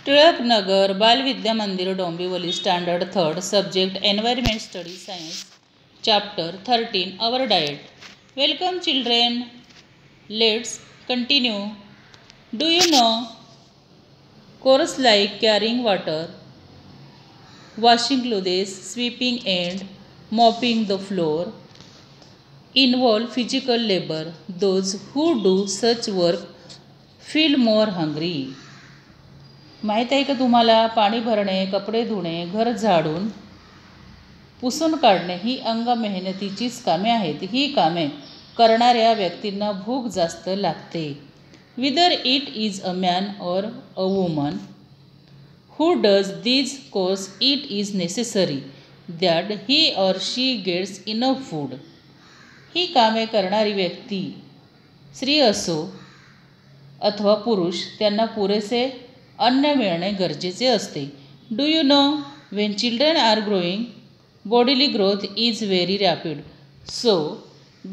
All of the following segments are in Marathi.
Tilak Nagar Balvidya Mandir Dombivli standard 3rd subject environment study science chapter 13 our diet welcome children let's continue do you know chores like carrying water washing clothes sweeping and mopping the floor involve physical labor. Those who do such work feel more hungry. माहीत आहे का तुम्हाला पाणी भरणे कपडे धुणे घर झाडून पुसून काढणे ही अंग मेहनतीचीच कामे आहेत. ही कामे करणाऱ्या व्यक्तींना भूक जास्त लागते. Whether it is a man or a woman who does these chores, it is necessary that he or she gets enough food. ही कामे करणारी व्यक्ती स्त्री असो अथवा पुरुष त्यांना पुरेसे अन्न मिळणे गरजेचे असते. Do you know when children are growing bodily growth is very rapid so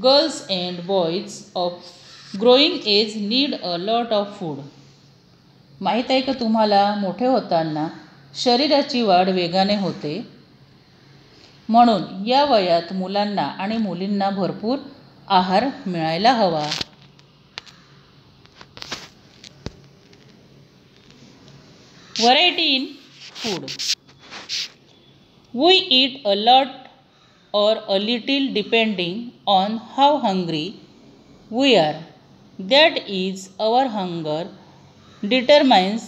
girls and boys of growing age need a lot of food. माहीत आहे का तुम्हाला मोठे होताना शरीराची वाढ वेगाने होते म्हणून या वयात मुलांना आणि मुलींना भरपूर आहार मिळायला हवा. Variety in food. We eat a lot or a little depending on how hungry we are. That is our hunger determines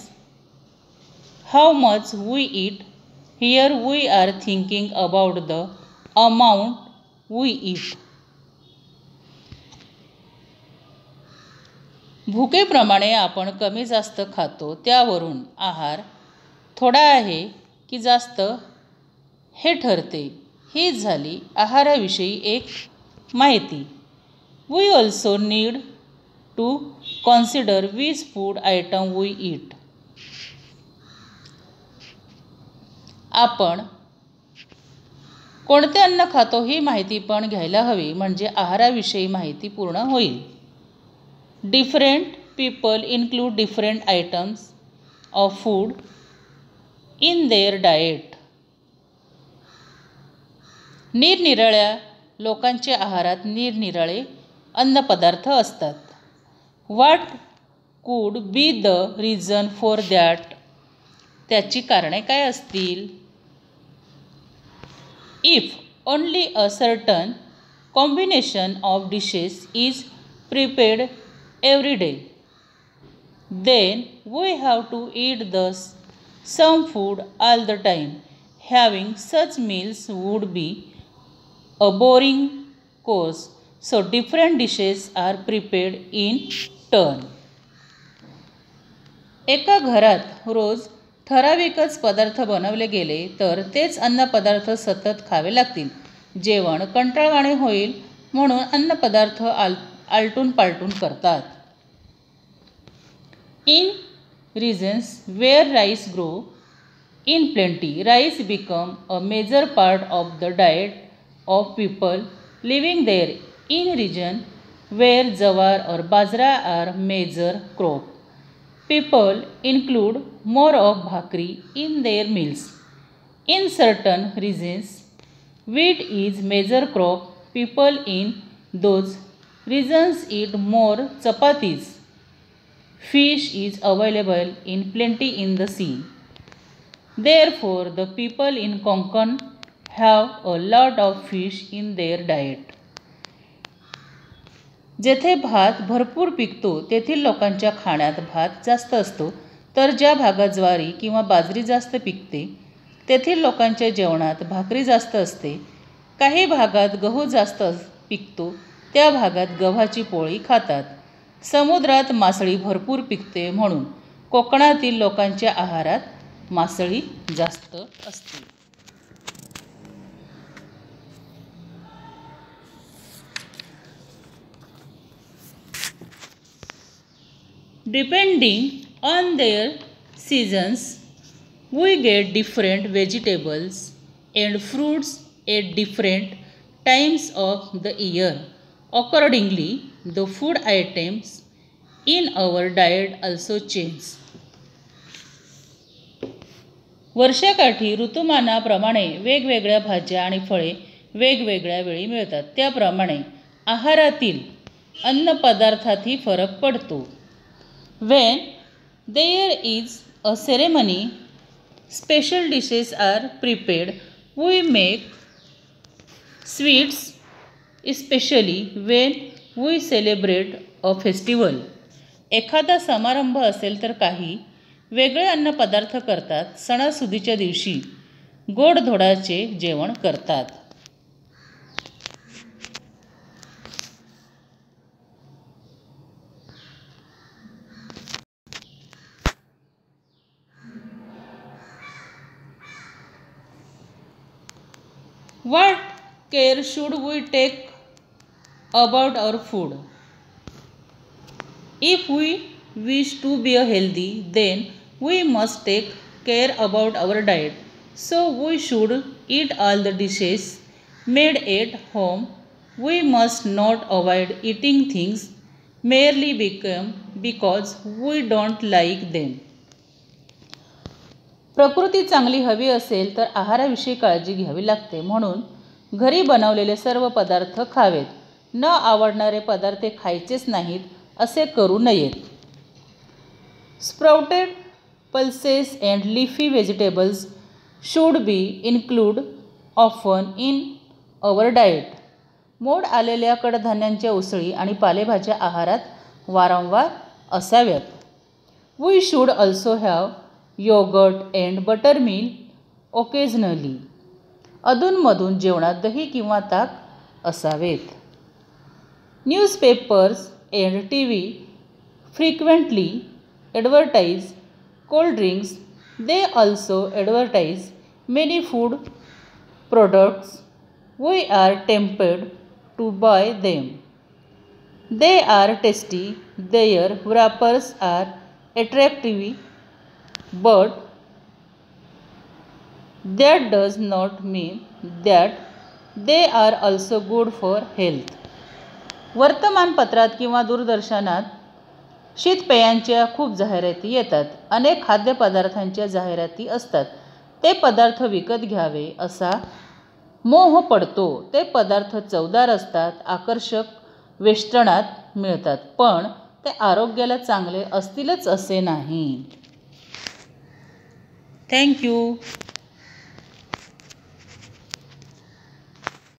how much we eat. Here we are thinking about the amount we eat. भुकेप्रमाणे आपण कमी जास्त खातो त्यावरून आहार थोडा आहे की जास्त हे ठरते. ही झाली आहाराविषयी एक माहिती. We also need to consider which food item we eat. आपण कोणते अन्न खातो ही माहिती पण घ्यायला हवी म्हणजे आहाराविषयी माहिती पूर्ण होईल. Different people include different items of food in their diet. निरनिराळ्या लोकांच्या आहारात निरनिराळे अन्नपदार्थ असतात. What could be the reason for that? त्याची कारणे काय असतील? If only a certain combination of dishes is prepared every day, then we have to eat some food all the time. Having such meals would be a boring course, so different dishes are prepared in turn. एका घरात रोज ठराविकच पदार्थ बनवले गेले तर तेच अन्नपदार्थ सतत खावे लागतील. जेवण कंटाळवाणे होईल म्हणून अन्नपदार्थ आलटून पालटून करतात. In regions where rice grow in plenty, rice become a major part of the diet of people living there. In region where jawar or bajra are major crop, people include more of bhakri in their meals. In certain regions, wheat is major crop. People in those regions eat more chapatis. Fish is available in plenty in the sea. Therefore, the people in Konkan have a lot of fish in their diet. जेथे भात भरपूर पिकतो तेथील लोकांच्या खाण्यात भात जास्त असतो तर ज्या भागात ज्वारी किंवा बाजरी जास्त पिकते तेथील लोकांच्या जेवणात भाकरी जास्त असते. काही भागात गहू जास्त पिकतो त्या भागात गव्हाची पोळी खातात. समुद्रात मासळी भरपूर पिकते म्हणून कोकणातील लोकांच्या आहारात मासळी जास्त असते. Depending on their seasons, we get different vegetables and fruits at different times of the year. Accordingly, the food items in our diet also change. वर्षाकाठी ऋतुमानाप्रमाणे वेगवेगळ्या भाज्या आणि फळे वेगवेगळ्या वेळी मिळतात. त्याप्रमाणे आहारातील अन्नपदार्थातही फरक पडतो. When there is a ceremony, special dishes are prepared. We make sweets especially when we celebrate a festival. एखादा समारंभ असेल तर काही वेगळे अन्नपदार्थ करतात. सणासुदीच्या दिवशी गोडधोडाचे जेवण करतात. What care should we take about our food? If we wish to be healthy, then we must take care about our diet. So we should eat all the dishes made at home. We must not avoid eating things merely because we don't like them. प्रकृती चांगली हवी असेल तर आहाराविषयी काळजी घ्यावी लागते. म्हणून घरी बनवलेले सर्व पदार्थ खावेत. न आवडणारे पदार्थ खायचेच नाहीत असे करू नयेत. Sprouted pulses and leafy vegetables should be include often in our diet. मोड आलेल्या कडधान्यांच्या उसळी आणि पालेभाज्या आहारात वारंवार असाव्यात. We should also have yoghurt and buttermilk occasionally. अधूनमधून जेवणात दही किंवा ताक असावेत. Newspapers and TV frequently advertise cold drinks. They also advertise many food products. We are tempted to buy them. They are tasty. Their wrappers are attractive, but that does not mean that they are also good for health. वर्तमानपत्रात किंवा दूरदर्शनात शीतपेयांच्या खूप जाहिराती येतात. अनेक खाद्यपदार्थांच्या जाहिराती असतात. ते पदार्थ विकत घ्यावे असा मोह पडतो. ते पदार्थ चवदार असतात, आकर्षक वेष्टनात मिळतात, पण ते आरोग्याला चांगले असतीलच असे नाही. थँक्यू.